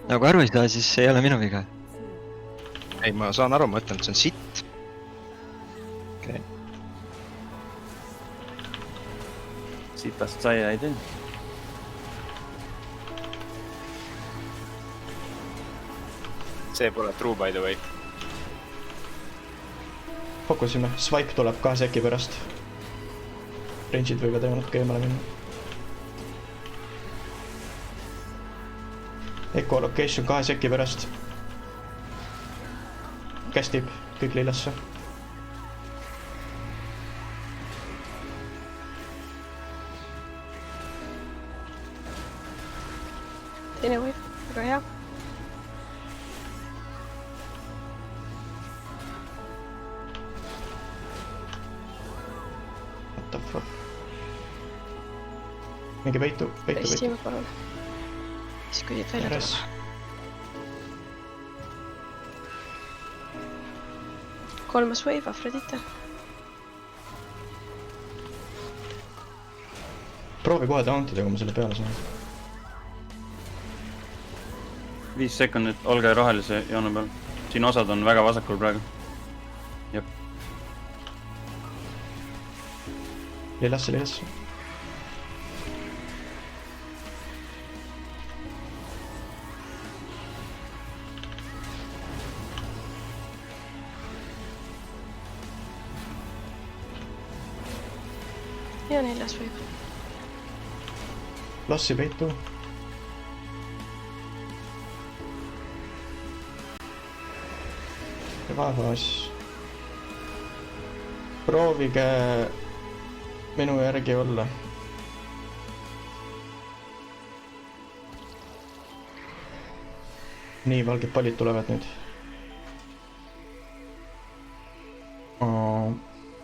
nagu aru ei saa, siis ei ole minu viga. Ei, ma saan aru, ma ütlen, et see on sitt. Okay. Sitast saia ei tee. See pole true by the way. Fokusime, swipe tuleb 2 seki pärast. Range'id võivad natuke eemale minna. Echo location 2 seki pärast. Kästib kõik lillasse. Teine võib, väga hea. What the fuck? Mingi peitu. Pressime palun. Siis kui siit välja Res. tuleb. 3. wave, Afrodite. Proovi kohe tauntida, kui ma selle peale saan. 5 sekundit, olge rohelise joone peal. Siin osad on väga vasakul praegu. Jep. Lillasse. Ja 4. wave. Lossi peitu. Vaevas. Proovige minu järgi olla. Nii, valged pallid tulevad nüüd.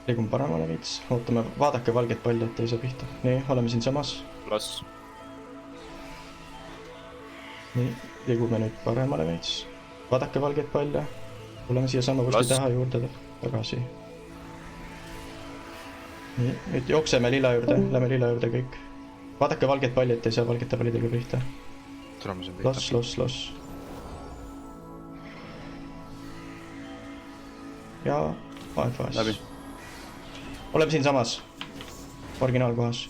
Liigume paremale veits. Ootame, vaadake valged pallid, et ei saa pihta. Nii, oleme siin samas. Loss. Nii, liigume nüüd paremale veits. Vaadake valged palle. Oleme siia sama kuskil taha juurde tagasi. Nii, nüüd jookseme lilla juurde. Lähme lilla juurde kõik. Vaadake valged pallid, et ei saa valgete pallidega pihta. Tulemus on pihta. Loss. Ja vaevas. Läbi. Oleme siin samas. Originaalkohas.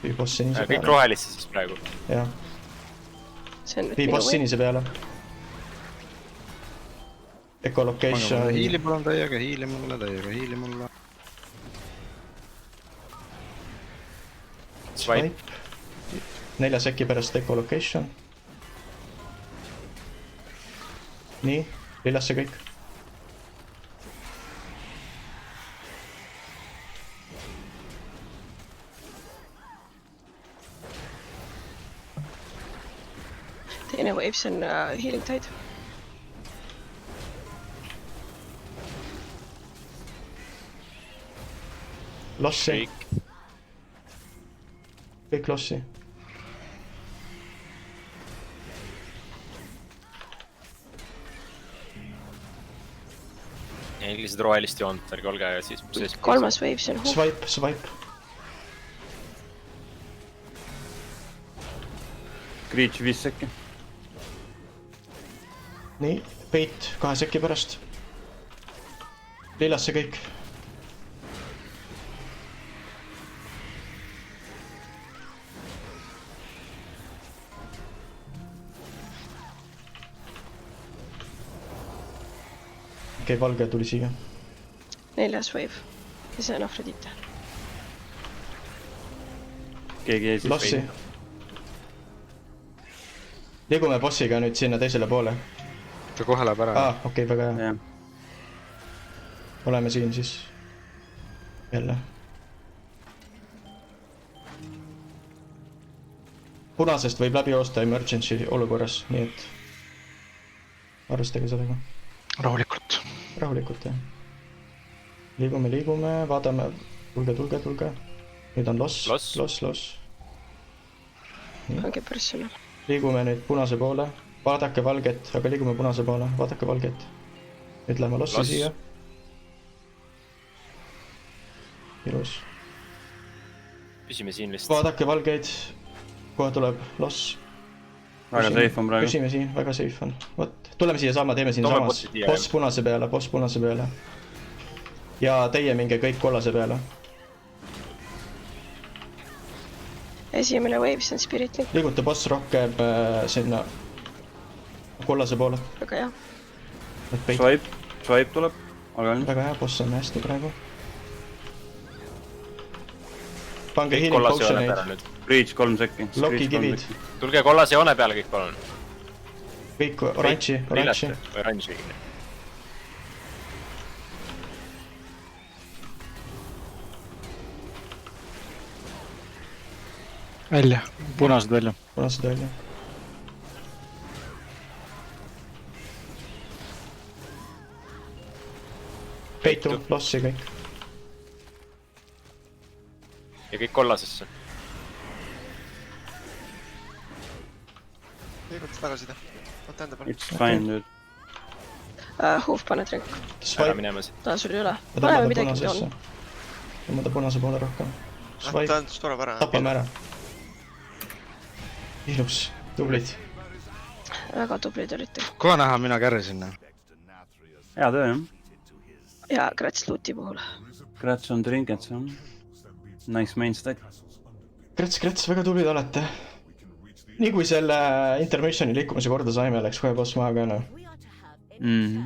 Vii boss sinise Kõik peale. rohelisse siis praegu. Jah. See on nüüd Vii minu boss wave. sinise peale. Echolocation. Hiili palun täiega, hiili mulle. Swipe. 4 seki pärast echolocation. Nii, lillasse kõik. Teine wave, see on healing tide. Lossi, Kõik. kõik lossi. Lihtsalt rohelist joont, ärge olge siis. 3. wave, see on hoof. Swipe. Greech 5 sekki. Nii, peit 2 seki pärast. Lillasse kõik. Okei, valge tuli siia. 4. wave. Ja see on Afrodite. Keegi jäi siis Lossi. Liigume bossiga nüüd sinna teisele poole. Ta kohe läheb ära. Okei, väga hea. Jah. Oleme siin siis. Jälle. Punasest võib läbi joosta emergency olukorras, nii et arvestage sellega. Rahulikult, jah. Liigume, vaatame. Tulge. Nüüd on loss. Ongi personal. Liigume nüüd punase poole. Vaadake valget, aga liigume punase poole. Vaadake valget. Nüüd lähme lossi siia. Ilus. Püsime siin lihtsalt. Vaadake valgeid. Kohe tuleb loss. väga safe on praegu . püsime siin , väga safe on . vot , tuleme siia sama , teeme siin Toome samas bossi siia, . boss punase peale , boss punase peale . ja teie minge kõik kollase peale . esimene wave , see on Spirit Link , liiguta boss rohkem sinna kollase poole . väga hea . et peit , Swipe tuleb , olge valmis . väga hea , boss on hästi praegu . pange kõik healing kollase joone potion'eid peale , nüüd . Breach 3 sekki . Loki kivid , tulge kollase joone peale kõik , palun . kõik oranži , oranži . oranži . välja , punased välja . punased välja . peitu , lossi kõik . ja kõik kollasesse . liigutas tagasi ta . oota enda peale . It's fine , dude . Hoof , pane tränk , ära Swipe , minema siit . ta sul ei ole . ja paneme tõmmata midagi punasesse joon .. tõmmata punase poole rohkem . ta Swipe , sureb ära . tapame ära . ilus , tublid . väga tublid olite . kohe näha , mina kärrisin . hea töö jah . ja Grats Luuti puhul . Grats on trinkets jah . Nice main stat . Krets , väga tublid olete . nii kui selle intermissioni liikumise korda saime , läks kohe boss maha ka noh . Mhm .